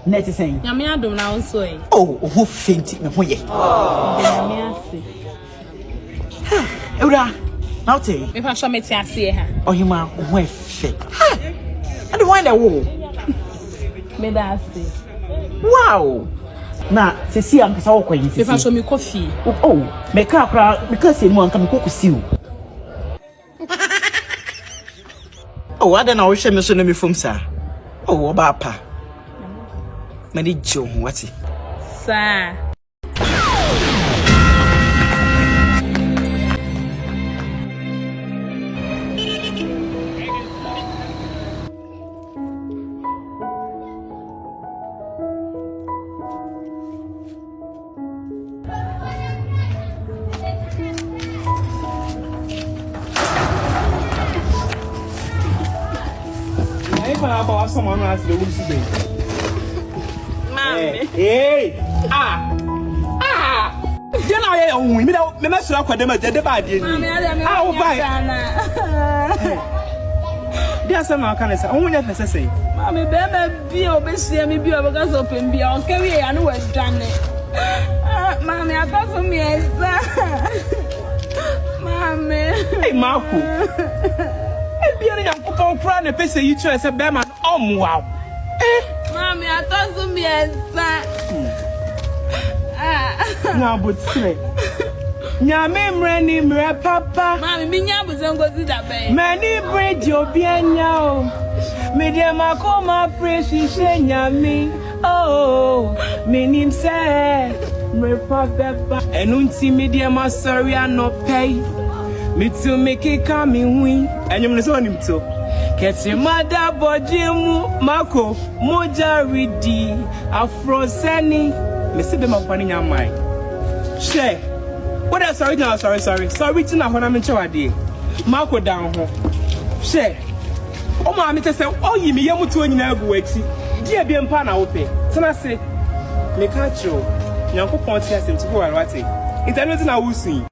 Net is saying, Yamia do now so. oh, who fainted me? Yamiase. Ura, now tell you. If I show me to see her. Oh, you ma, who fit? I don't want a wall. Me that see. Wow. Now, see, I'm so quiet. If I show me coffee. Oh, make up because you want to cook with you. Oh, I don't know. She must know me from sir. Oh, Bapa. Many Joe, what's it? Sir. About someone else the woods today. Hey, then I own me. Me mess up with them at the bad. I'll buy. There's some kind of say. Only that say. Mommy, baby, be obviously me be because open be on carry and was done. Mommy, I thought for me, Mommy. Hey, Marco. Biara yankopon kra na pese yi tue se be man omwa. Mami atoso mi esa. Na botsire. Nyame mre ni mre papa. Mami mi nya buzengo zida be. Mani bridge obi anya o. Me de makoma precious nyame. Oh, me nim se mre papa. Enu nti me de ma sorry anopay. Me to make it coming win. And you know him too. Keti mada bojimu mako mojaridi afro seni. Me see them up on your mind. She. What else? Sorry now. Sorry. Sorry to na hona me chawade. Mako down ho. She. O ma me say oh yi me yemu to nyina agu achi. Dia bi mpa na wo pe. Tena se. Me ka cho. Nyankopon ti asem ti bo warwate. Internet na wusun.